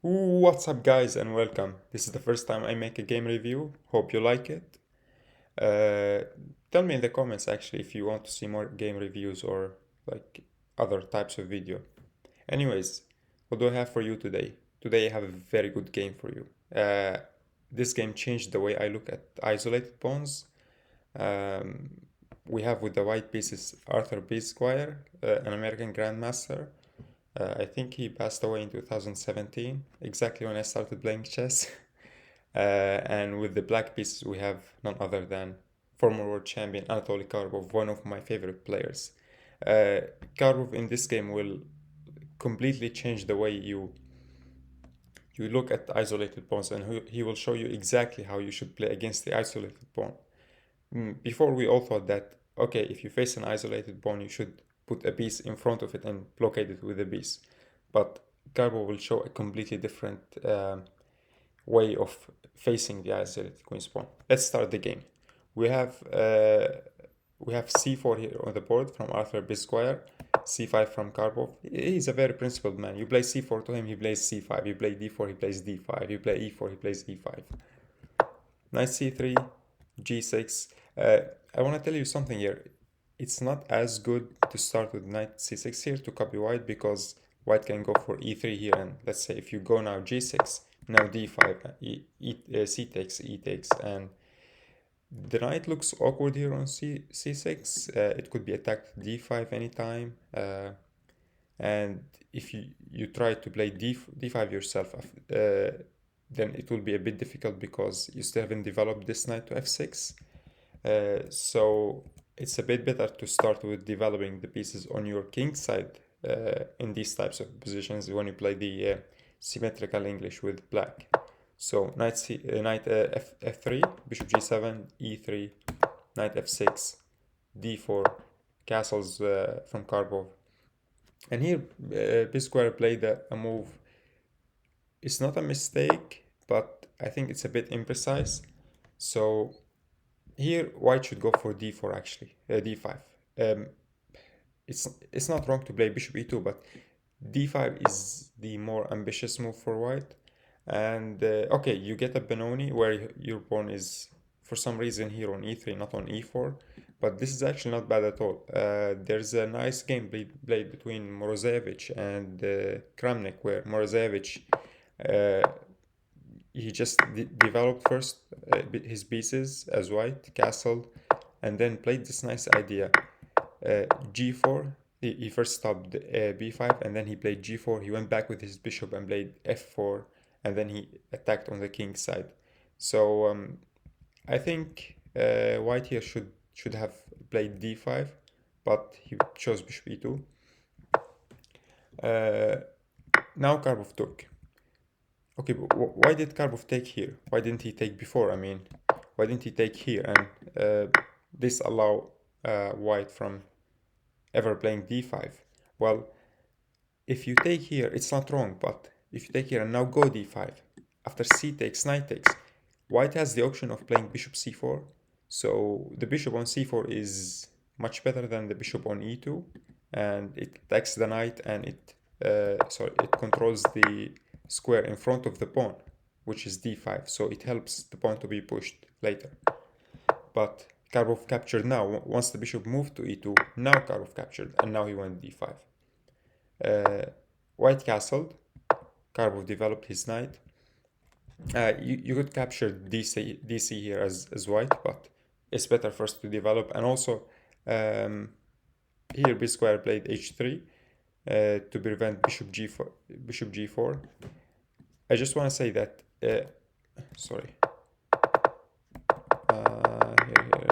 What's up, guys, and welcome. This is the first time I make a game review. Hope you like it. Uh, Tell me in the comments actually if you want to see more game reviews or like other types of video. Anyways, what do I have for you today? Today I have a very good game for you. This game changed the way I look at isolated pawns. Um, we have with the white pieces Arthur Bisguier, an American grandmaster. I think he passed away in 2017, exactly when I started playing chess. And with the black pieces, we have none other than former world champion Anatoly Karpov, one of my favorite players. Uh, Karpov in this game will completely change the way you look at isolated pawns, and he will show you exactly how you should play against the isolated pawn. Before we all thought that, okay, if you face an isolated pawn, you should put a piece in front of it and blockade it with a piece. But Garbo will show a completely different way of facing the isolated queen's pawn. Let's start the game. We have uh, we have c4 here on the board from Arthur Bisguier, c5 from Karpov. He's a very principled man. You play c4 to him, he plays c5. You play d4, he plays d5. You play e4, he plays e5. Knight c3, g6. I want to tell you something here. It's not as good to start with knight c6 here to copy white, because white can go for e3 here, and let's say if you go now g6, now d5, c takes, e takes, and the knight looks awkward here on c6. It could be attacked d5 anytime, and if you try to play d5 yourself, then it will be a bit difficult because you still haven't developed this knight to f6. So it's a bit better to start with developing the pieces on your king side in these types of positions when you play the symmetrical English with black. So knight f3, bishop g7, e3, knight f6, d4, castles from Karpov. And here Bisguier played a move. It's not a mistake, but I think it's a bit imprecise. So here white should go for d4 actually, d5. Um, it's not wrong to play bishop e2, but d5 is the more ambitious move for white. And okay, you get a Benoni where your pawn is for some reason here on e3, not on e4, but this is actually not bad at all. There's a nice game played between Morozevich and Kramnik, where Morozevich uh, he just developed first his pieces as white, castled, and then played this nice idea. G4, he first stopped b5, and then he played g4. He went back with his bishop and played f4, and then he attacked on the king side. So I think white here should have played d5, but he chose bishop e2. Now Karpov took. Okay, but why did Karpov take here? Why didn't he take before? I mean, why didn't he take here and disallow white from ever playing d5? Well, if you take here, it's not wrong, but if you take here and now go d5, after c takes, knight takes, white has the option of playing bishop c4. So the bishop on c4 is much better than the bishop on e2, and it attacks the knight, and it controls the square in front of the pawn, which is d5, so it helps the pawn to be pushed later. But Karpov captured now. Once the bishop moved to e2, now Karpov captured, and now he went d5. White castled. Karpov developed his knight. You could capture DC here as white, but it's better first to develop. And also, here Bisguier played h3 to prevent bishop g4. I just want to say that, sorry,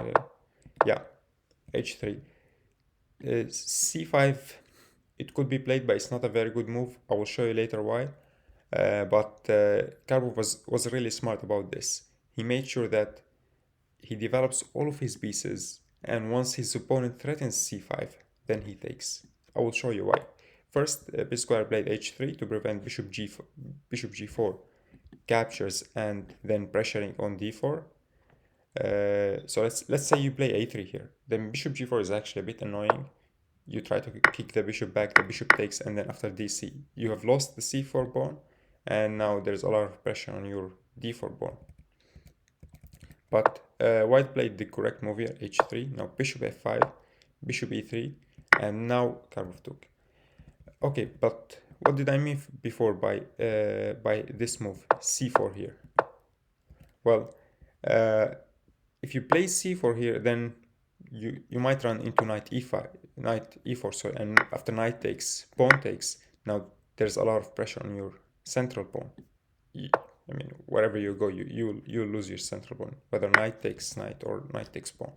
here. Yeah, h3. c5, it could be played, but it's not a very good move. I will show you later why. But Karpov was really smart about this. He made sure that he develops all of his pieces, and once his opponent threatens c5, then he takes. I will show you why. First, Bisguier played h3 to prevent bishop g4 captures and then pressuring on d4. So let's say you play a3 here. Then bishop g4 is actually a bit annoying. You try to kick the bishop back, the bishop takes, and then after dc, you have lost the c4 pawn, and now there's a lot of pressure on your d4 pawn. But white played the correct move here, h3. Now bishop f5, bishop e3, and now Karpov took. Okay, but what did I mean before by this move, c4 here? Well, if you play c4 here, then you might run into knight e4, sorry, and after knight takes, pawn takes, now there's a lot of pressure on your central pawn. I mean, wherever you go, you lose your central pawn, whether knight takes knight or knight takes pawn.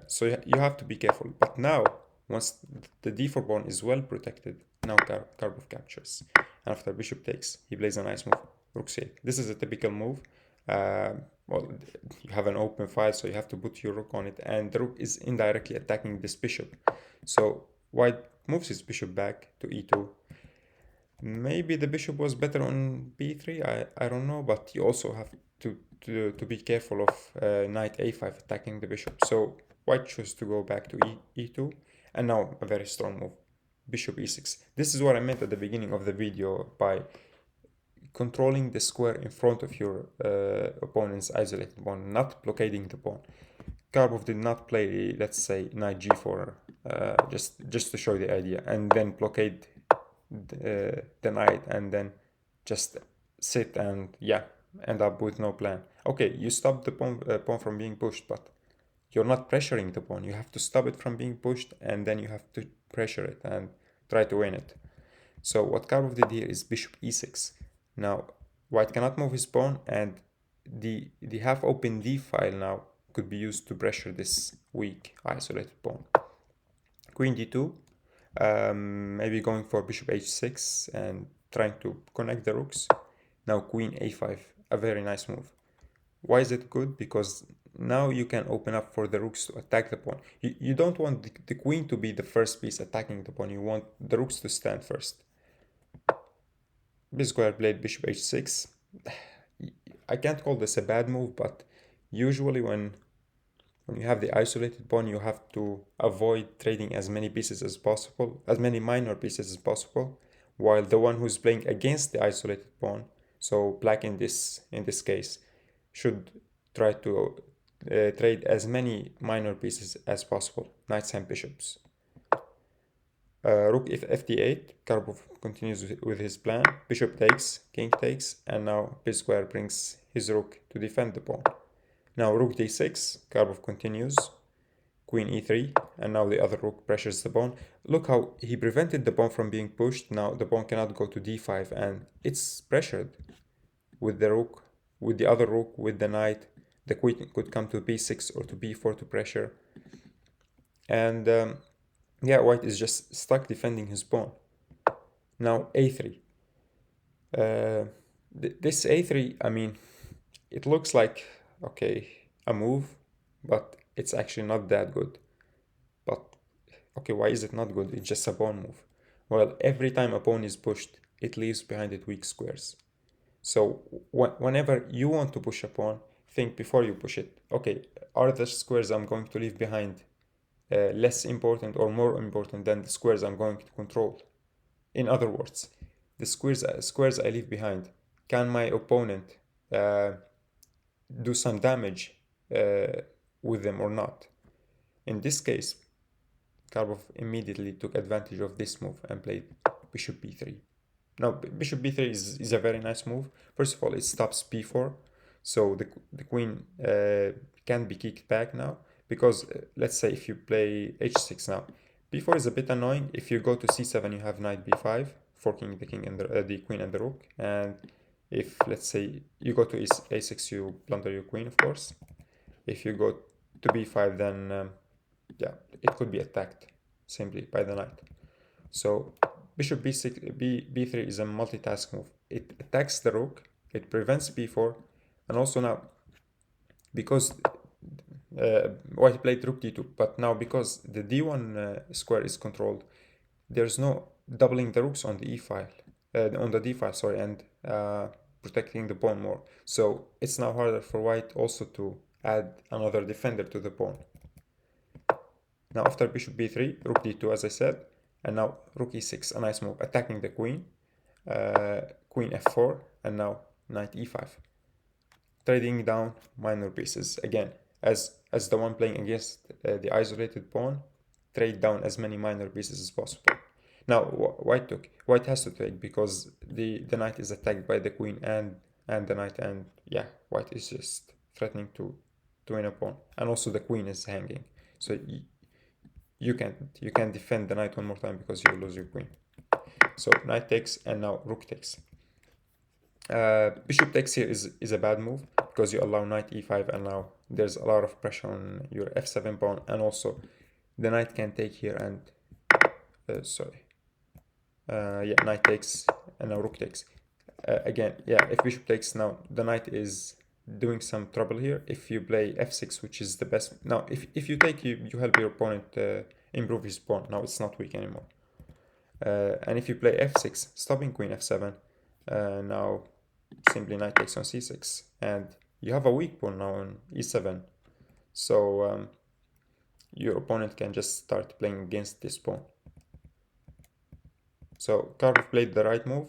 So you have to be careful. But now, once the d4 pawn is well protected, now Karpov captures. And after bishop takes, he plays a nice move, rook c8. This is a typical move. Well, you have an open file, so you have to put your rook on it, and the rook is indirectly attacking this bishop. So white moves his bishop back to e2. Maybe the bishop was better on b3, I don't know, but you also have to be careful of knight a5 attacking the bishop. So white chose to go back to e2, and now a very strong move, bishop e6. This is what I meant at the beginning of the video by controlling the square in front of your opponent's isolated pawn, not blockading the pawn. Karpov did not play, let's say, knight g4, just to show the idea, and then blockade the knight, and then just sit and end up with no plan. Okay, you stop the pawn from being pushed, but you're not pressuring the pawn. You have to stop it from being pushed, and then you have to pressure it and try to win it. So what Karpov did here is bishop e6. Now white cannot move his pawn, and the half open d file now could be used to pressure this weak isolated pawn. Queen d2, maybe going for bishop h6 and trying to connect the rooks. Now queen a5, a very nice move. Why is it good? Because now you can open up for the rooks to attack the pawn. You don't want the queen to be the first piece attacking the pawn. You want the rooks to stand first. Bisguier played bishop h6. I can't call this a bad move, but usually when you have the isolated pawn, you have to avoid trading as many pieces as possible, as many minor pieces as possible, while the one who's playing against the isolated pawn, so black in this case, should try to trade as many minor pieces as possible, knights and bishops. Rook fd8, Karpov continues with his plan, bishop takes, king takes, and now Bisguier brings his rook to defend the pawn. Now rook d6, Karpov continues, queen e3, and now the other rook pressures the pawn. Look how he prevented the pawn from being pushed. Now the pawn cannot go to d5, and it's pressured with the rook, with the other rook, with the knight. The queen could come to b6 or to b4 to pressure. And white is just stuck defending his pawn. Now a3. This a3, I mean, it looks like, okay, a move, but it's actually not that good. But, okay, why is it not good? It's just a pawn move. Well, every time a pawn is pushed, it leaves behind it weak squares. So whenever you want to push a pawn, think before you push it. Okay, are the squares I'm going to leave behind less important or more important than the squares I'm going to control? In other words, the squares I leave behind, can my opponent do some damage with them or not? In this case, Karpov immediately took advantage of this move and played bishop b3. Now, bishop b3 is a very nice move. First of all, it stops b4, so the queen can be kicked back now, because let's say if you play h6 now, b4 is a bit annoying. If you go to c7, you have knight b5, forking the king and the queen and the rook, and if, let's say, you go to a6, you blunder your queen, of course. If you go to b5, then it could be attacked simply by the knight. So bishop b3 is a multitask move. It attacks the rook, it prevents b4, and also now, because white played rook d2, but now because the d1 square is controlled, there's no doubling the rooks on the e file, on the d file, sorry, and protecting the pawn more. So it's now harder for white also to add another defender to the pawn. Now after bishop b3, rook d2, as I said, and now rook e6, a nice move, attacking the queen. queen f4, and now knight e5. Trading down minor pieces. Again, as the one playing against the isolated pawn, trade down as many minor pieces as possible. Now, white has to take because the knight is attacked by the queen and the knight, and yeah, white is just threatening to win a pawn, and also the queen is hanging, so you can't defend the knight one more time because you lose your queen. So knight takes, and now rook takes. Bishop takes here is a bad move because you allow knight e5, and now there's a lot of pressure on your f7 pawn, and also the knight can take here, and knight takes, and now rook takes. Again, yeah, if bishop takes, now the knight is doing some trouble here. If you play f6, which is the best, now if you take, you help your opponent improve his pawn. Now it's not weak anymore. And if you play f6, stopping queen f7, now simply knight takes on c6, and you have a weak pawn now on e7, so your opponent can just start playing against this pawn. So Karpov played the right move,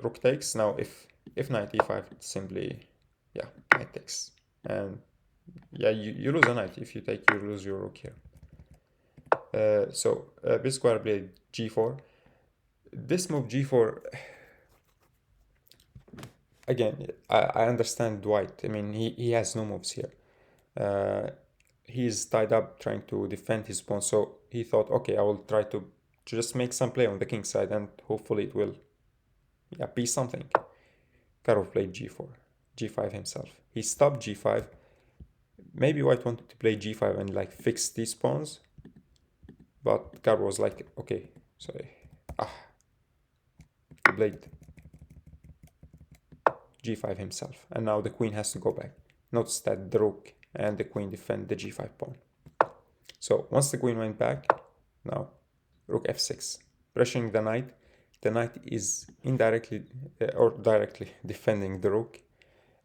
rook takes. Now if knight e5, simply, yeah, knight takes, and yeah, you lose a knight. If you take, you lose your rook here. Bisguier played g4. This move g4, again, I understand white. I mean, he has no moves here. He's tied up trying to defend his pawn, so he thought, okay, I will try to just make some play on the king side, and hopefully it will, yeah, be something. Karpov played g4, g5 himself. He stopped g5. Maybe white wanted to play g5 and like fix these pawns, but Karpov was like, okay, sorry, he played g5 himself, and now the queen has to go back. Notice that the rook and the queen defend the g5 pawn. So once the queen went back, now rook f6, pressuring the knight. The knight is indirectly or directly defending the rook,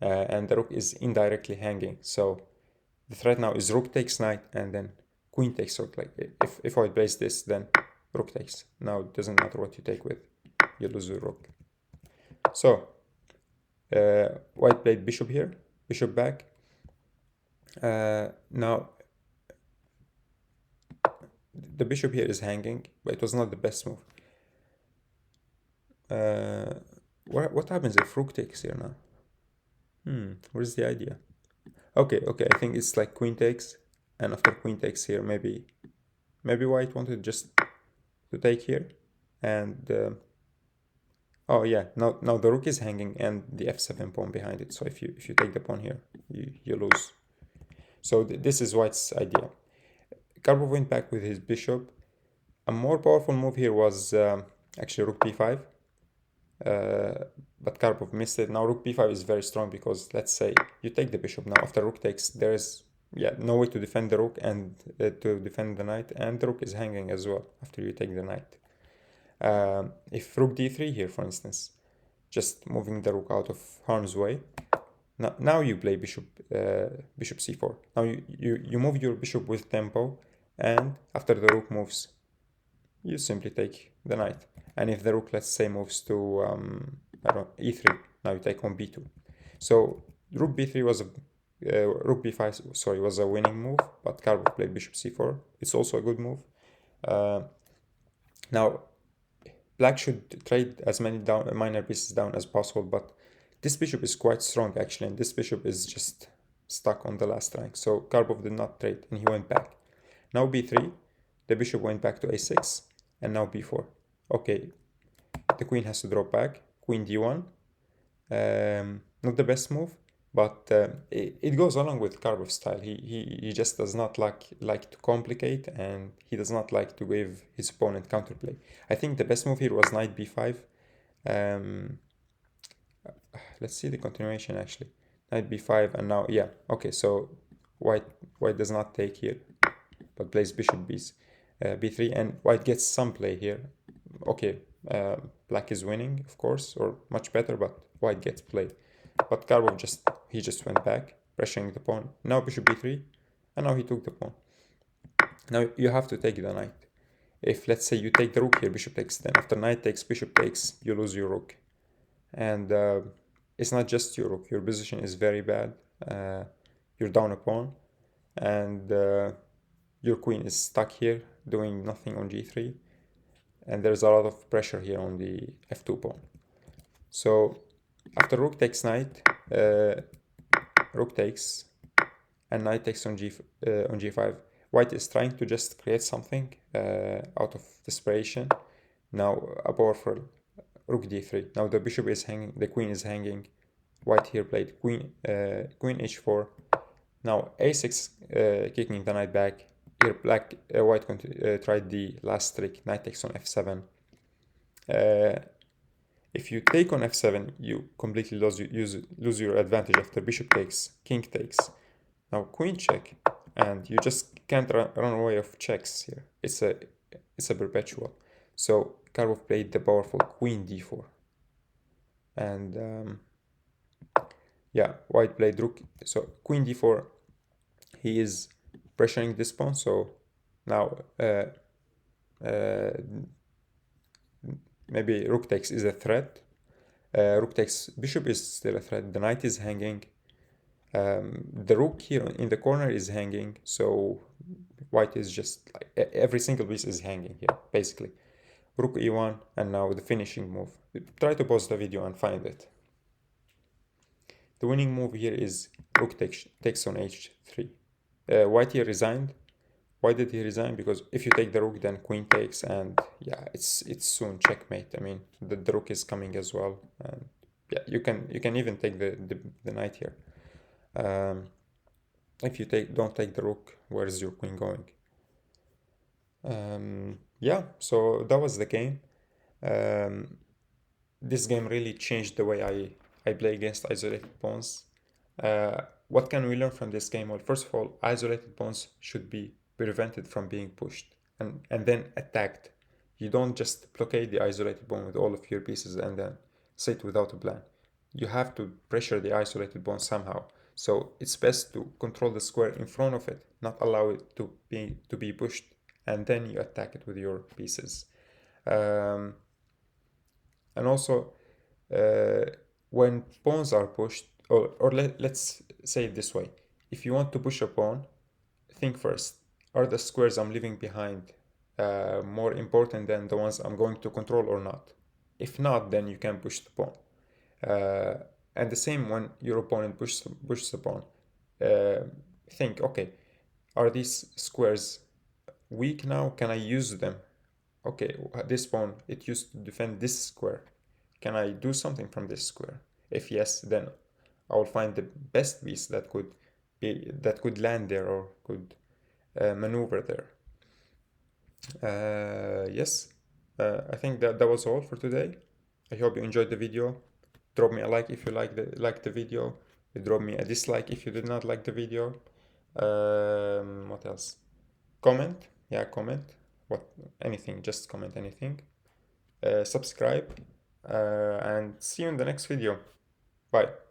and the rook is indirectly hanging. So the threat now is rook takes knight, and then queen takes rook. Like if white plays this, then rook takes. Now it doesn't matter what you take with, you lose your rook. So white played bishop here, bishop back. Now the bishop here is hanging, but it was not the best move. What happens if rook takes here now? Where's the idea? Okay, I think it's like queen takes, and after queen takes here, maybe white wanted just to take here, and oh yeah, now the rook is hanging and the f7 pawn behind it. So if you take the pawn here, you lose. So this is white's idea. Karpov went back with his bishop. A more powerful move here was actually rook b5, but Karpov missed it. Now rook b5 is very strong because let's say you take the bishop. Now after rook takes, there is no way to defend the rook and to defend the knight, and the rook is hanging as well after you take the knight. If rook d3 here, for instance, just moving the rook out of harm's way. Now you play bishop c4. Now you move your bishop with tempo, and after the rook moves, you simply take the knight. And if the rook, let's say, moves to e3, now you take on b2. So rook b3 was rook b5, sorry, was a winning move, but Karpov played bishop c4. It's also a good move. Now black should trade as many minor pieces down as possible, but this bishop is quite strong actually, and this bishop is just stuck on the last rank. So Karpov did not trade, and he went back. Now b3, the bishop went back to a6, and now b4. Okay, the queen has to drop back. Queen d1, not the best move, but it goes along with Karpov's style. He just does not like to complicate, and he does not like to give his opponent counterplay. I think the best move here was knight b5. Let's see the continuation actually. Knight b5, and now, yeah, okay, so white does not take here, but plays bishop b3, and white gets some play here. Okay, black is winning, of course, or much better, but white gets play. But Karpov just went back, pressuring the pawn. Now bishop b3, and now he took the pawn. Now you have to take the knight. If, let's say, you take the rook here, bishop takes, then after knight takes, bishop takes, you lose your rook. and it's not just your rook. Your position is very bad. You're down a pawn, and your queen is stuck here doing nothing on g3, and there's a lot of pressure here on the f2 pawn. So after rook takes knight, rook takes, and knight takes on g5. White is trying to just create something out of desperation. Now a powerful rook d3. Now the bishop is hanging, the queen is hanging. White here played queen h4. Now a6, kicking the knight back. Here white tried the last trick, knight takes on f7. If you take on f7, you completely lose your advantage after bishop takes, king takes. Now queen check, and you just can't run away of checks here. It's a perpetual. So Karpov played the powerful queen d4, and yeah, white played rook. So queen d4, he is pressuring this pawn. So now maybe rook takes is a threat. Rook takes bishop is still a threat. The knight is hanging. The rook here in the corner is hanging, so white is just like every single piece is hanging here, basically. Rook e1, and now the finishing move. Try to pause the video and find it. The winning move here is rook takes on h3. White here resigned. Why did he resign? Because if you take the rook, then queen takes, and yeah, it's soon checkmate. I mean, the rook is coming as well, and yeah, you can even take the knight here. If you don't take the rook, where is your queen going? Yeah, so that was the game. This game really changed the way I play against isolated pawns. What can we learn from this game? Well, first of all, isolated pawns should be prevented from being pushed and then attacked. You don't just blockade the isolated pawn with all of your pieces and then sit without a plan. You have to pressure the isolated pawn somehow. So it's best to control the square in front of it, not allow it to be pushed, and then you attack it with your pieces. And also, when pawns are pushed, or let's say it this way, if you want to push a pawn, think first, are the squares I'm leaving behind more important than the ones I'm going to control or not? If not, then you can push the pawn. And the same when your opponent pushes the pawn. Think, okay, are these squares weak now? Can I use them? Okay, this pawn, it used to defend this square. Can I do something from this square? If yes, then I will find the best piece that could land there or could maneuver there. Yes, I think that was all for today. I hope you enjoyed the video. Drop me a like if you liked the video. Drop me a dislike if you did not like the video. What else? Comment. Yeah, comment. Anything, just comment anything. Subscribe, and see you in the next video. Bye.